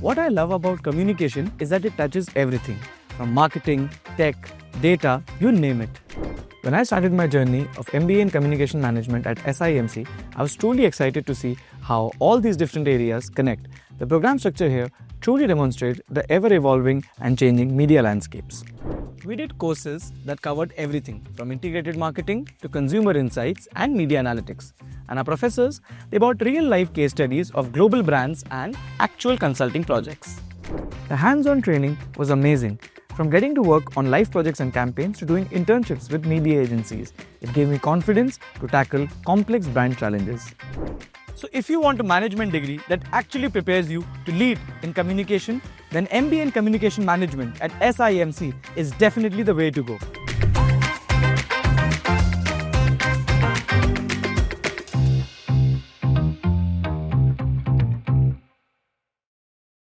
What I love about communication is that it touches everything, from marketing, tech, data, you name it. When I started my journey of MBA in Communication Management at SIMC, I was truly excited to see how all these different areas connect. The program structure here truly demonstrates the ever-evolving and changing media landscapes. We did courses that covered everything from integrated marketing to consumer insights and media analytics. And our professors, they brought real-life case studies of global brands and actual consulting projects. The hands-on training was amazing. From getting to work on live projects and campaigns to doing internships with media agencies, it gave me confidence to tackle complex brand challenges. So if you want a management degree that actually prepares you to lead in communication, then MBA in Communication Management at SIMC is definitely the way to go.